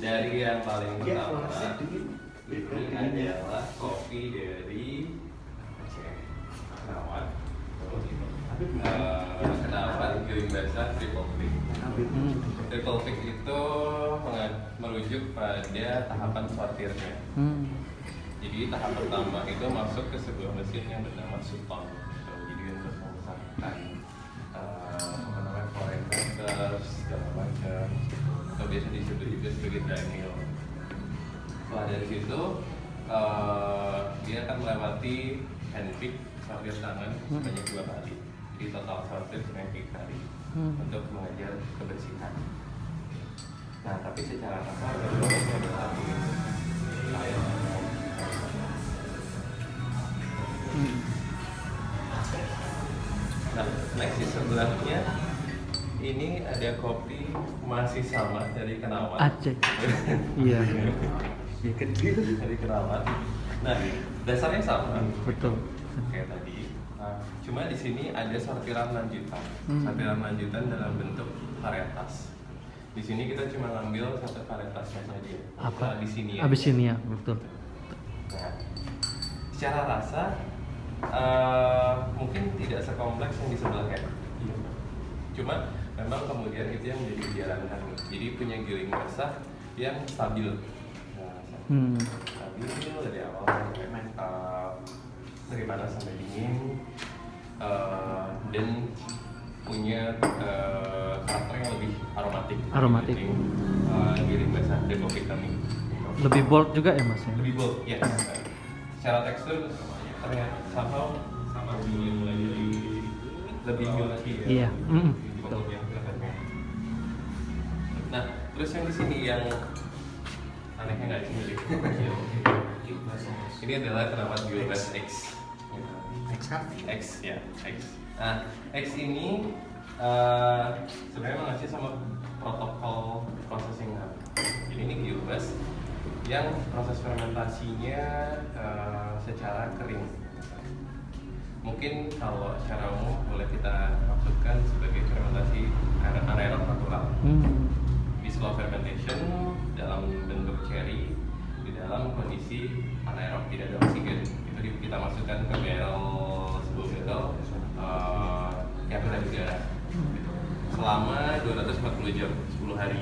Dari yang paling pertama, ini adalah kopi dari Kenawan. Kenawan Giling Basah Triple Pick. Triple Pick itu merujuk pada tahapan sortirnya. Jadi tahap pertama itu masuk ke sebuah mesin yang bernama Sultan. Jadi untuk memisahkan foreign factors segala macam, atau biasa disebut juga sebagai dry mill. Setelah dari situ dia akan melewati hand pick sortir tangan sebanyak 2 kali. Jadi total sortir sebanyak 3 kali untuk mengejar kebersihan. Nah, tapi secara kasar prosesnya adalah nah, next di sebelahnya ini ada kopi masih sama dari Kenawan. Aceh. Iya. Dari Kenawan. Nah, dasarnya sama. Betul. Kayak tadi. Cuma di sini ada sortiran lanjutan. Sortiran lanjutan dalam bentuk varietas. Di sini kita cuma ngambil satu varietasnya saja. Apa? Di sini. Abyssinia, betul. Nah, secara rasa mungkin tidak sekompleks yang di sebelahnya. Cuma memang kemudian itu yang menjadi pijaran kami. Jadi punya giling basah yang stabil. Stabil dari awal sampai dari panas sampai dingin, dan punya karakter yang lebih aromatik. Giling basah dari kopi kami. Lebih bold juga ya mas ya? Lebih bold, ya. Secara tekstur ternyata sama mulai dari lebih milky ya. Iya. Betul. Nah, terus yang di sini yang anehnya nggak sih? Ini adalah Kenawan Gilbas X. X ya, X. Nah, X ini sebenarnya mengacu sama protokol processing. Jadi ini Gilbas yang proses fermentasinya secara kering. Mungkin kalau secara umum boleh kita maksudkan sebagai fermentasi anaerob natural. Di slow fermentation dalam bentuk cherry di dalam kondisi anaerob, tidak ada oksigen. Itu kita masukkan ke sebuah barrel yang ada di udara selama 240 jam, 10 hari.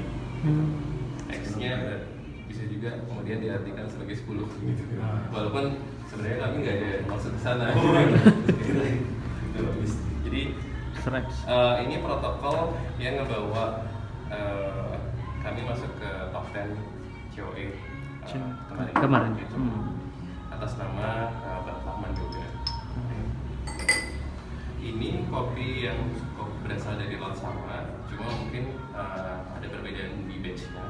X-nya bisa juga kemudian diartikan sebagai 10 gitu. Walaupun sebenarnya kami nggak ada maksud ke sana. Jadi ini protokol yang ngebawa kami masuk ke top 10 COE kemarin. Atas nama Bang Rahman juga. Ini kopi yang berasal dari lot sama, cuma mungkin ada perbedaan di batch-nya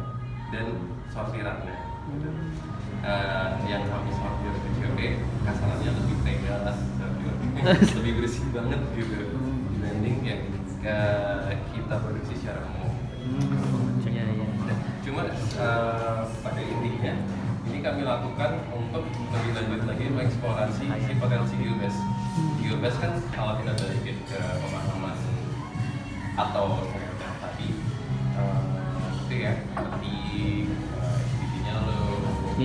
dan sortirannya. Yang kami sortir ke COP kasarannya lebih tega lah, lebih bersih banget gitu dibanding yang kita produksi secara umum. Cuma pada intinya ini kami lakukan untuk lebih lanjut lagi mengeksplorasi si potensi Gilbas. Gilbas kan kalau kita balikin ke pemahaman atau yang tadi itu ya, seperti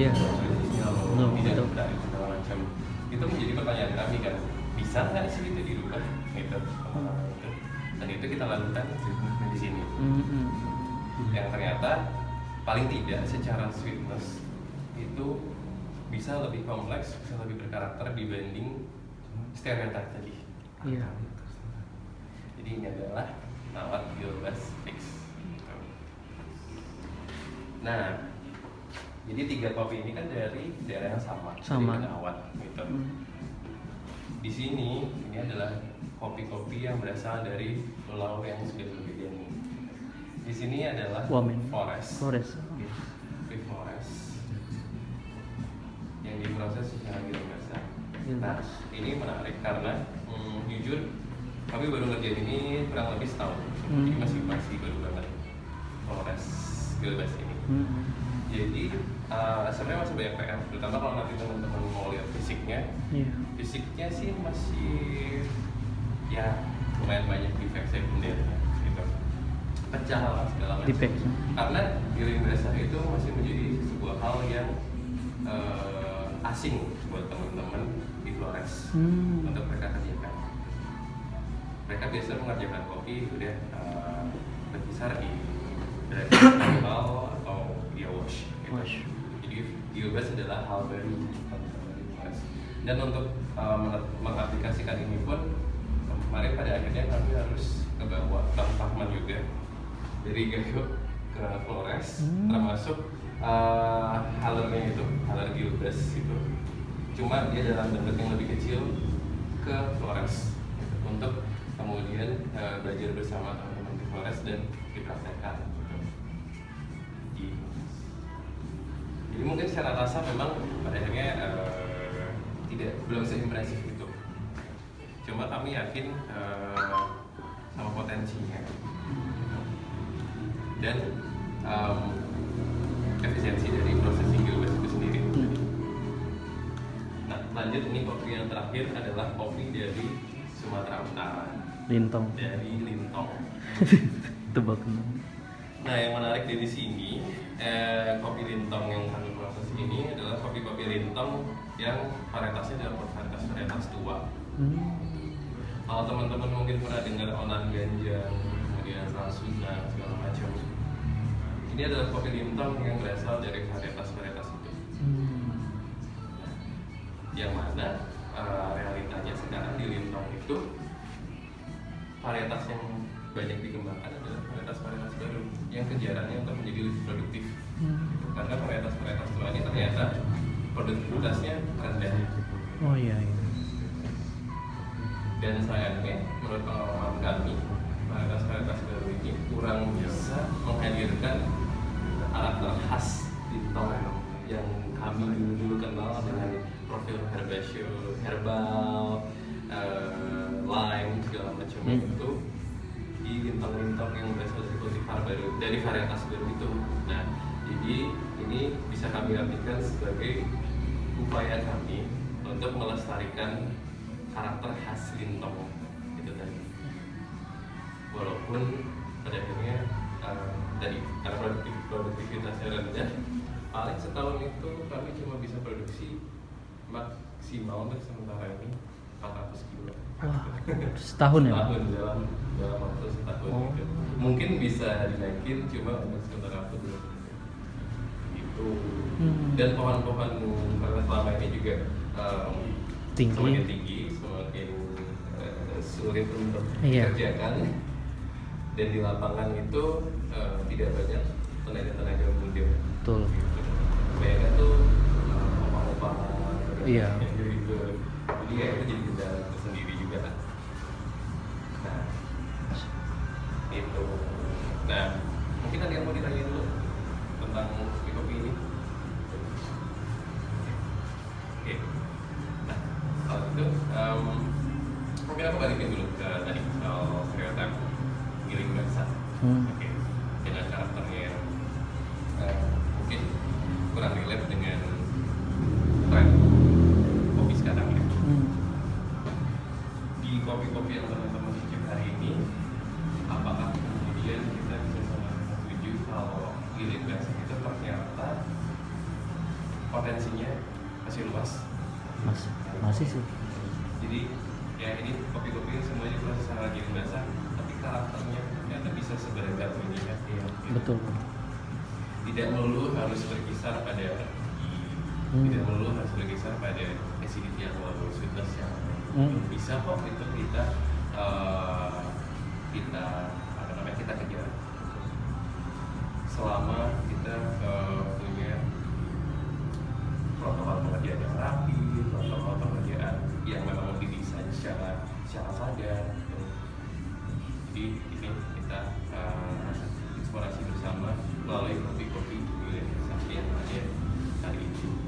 SPP-nya tidak dari segala macam. Itu menjadi pertanyaan kami kan, bisa nggak sih itu dirubah gitu? Dan itu kita lakukan di sini. Yang ternyata paling tidak secara sweetness itu bisa lebih kompleks, bisa lebih berkarakter dibanding stereotip tadi. Iya. Jadi ini adalah Kenawan Gilbas X. Nah, jadi 3 kopi ini kan dari daerah yang sama. Dari Kenawan gitu. Di sini ini adalah kopi-kopi yang berasal dari pulau yang sudah berbeda nih. Di sini adalah Forest. Yang diproses secara giling basah. Nah, ini menarik karena jujur kami baru ngerjain ini kurang lebih setahun. Jadi masih baru banget Forest Gilbas ini. Jadi sebenarnya masih banyak PR, terutama kalau nanti teman-teman mau lihat fisiknya. Fisiknya sih masih ya lumayan banyak defect sekundernya gitu. pecah lah segala macam. Di-pack. Karena giling basah itu masih menjadi sebuah hal yang asing buat teman-teman di Flores untuk mereka kerjakan. Mereka biasa mengerjakan kopi udah berkisar di dry manual atau dia wash. Gitu. Jadi giobas adalah hal baru teman-teman di Flores. Dan untuk mengaplikasikan ini pun kemarin pada akhirnya kami harus ngebawa Bang Fahman juga dari Gayo ke Flores, termasuk halernya itu, haler giobas itu. Cuma dia dalam bentuk yang lebih kecil ke Flores gitu, untuk kemudian belajar bersama teman-teman di Flores dan dipraktekkan gitu. Jadi mungkin secara rasa memang pada akhirnya belum seimpresif itu. Cuma kami yakin sama potensinya dan efisiensi dari prosesing giobas itu sendiri. Nah, lanjut, ini kopi yang terakhir adalah kopi dari Sumatera Utara. Lintong. Dari Lintong. Tebak. Nah, yang menarik dari sini, kopi Lintong yang kami proses ini adalah kopi-kopi Lintong yang varietasnya adalah varietas tua. Kalau teman-teman mungkin pernah dengar Onan Ganjang, kemudian Rasuna, segala macam. Ini adalah kopi Lintong yang berasal dari varietas-varietas itu. Yang mana realitanya sekarang di Lintong itu varietas yang banyak dikembangkan adalah varietas-varietas baru yang kejarannya untuk menjadi lebih produktif. Karena varietas-varietas tua ini ternyata produktivitasnya rendah. Oh iya. Dan sayangnya menurut pengalaman kami, varietas-varietas baru ini kurang bisa menghadirkan karakter khas Lintong yang kami dulu kenal dengan profil herbal, lime, segala macam itu di Lintong-Lintong yang berasal dari kultivar baru, dari varietas baru itu. Nah, jadi ini bisa kami artikan sebagai upaya kami untuk melestarikan karakter khas Lintong itu tadi. Walaupun pada akhirnya tadi karena produktivitasnya rendah, paling setahun itu kami cuma bisa produksi maksimal untuk sementara ini 400 kilo. Wah, setahun ya? Setahun dalam waktu setahun gitu. Mungkin bisa dinaikin, cuma untuk sementara waktu belum gitu. Dan pohon-pohon karena selama ini juga semakin tinggi, semakin sulit untuk dikerjakan. Dan di lapangan itu tidak banyak tenaga-tenaga muda. Betul. Banyak tuh opa-opa. Iya. Gitu. Jadi ya itu jadi kendala tersendiri juga kan. Nah, itu. Nah, mungkin ada yang mau ditanya dulu tentang kopi ini. Oke. Nah, kalau itu mungkin aku balikin dulu ke tadi soal stereotip giling basah. Oke. Dengan karakternya yang mungkin kurang relate dengan tren kopi sekarang ya. Di kopi-kopi yang teman-teman cicip hari ini, apakah kemudian kita bisa sama-sama setuju kalau giling basah itu ternyata potensinya masih luas? Masih sih. Jadi ya ini kopi-kopi semuanya proses secara giling basah, tapi karakternya ternyata bisa seberagam ini ya. Betul. Tidak melulu harus berkisar pada tidak melulu harus berkisar pada acidity atau sweetness yang bisa kok itu kita kejar selama kita punya protokol pengerjaan yang rapi, protokol pengerjaan yang memang didesain secara sadar. Jadi ini kita eksplorasi bersama melalui kopi-kopi yang ada hari ini.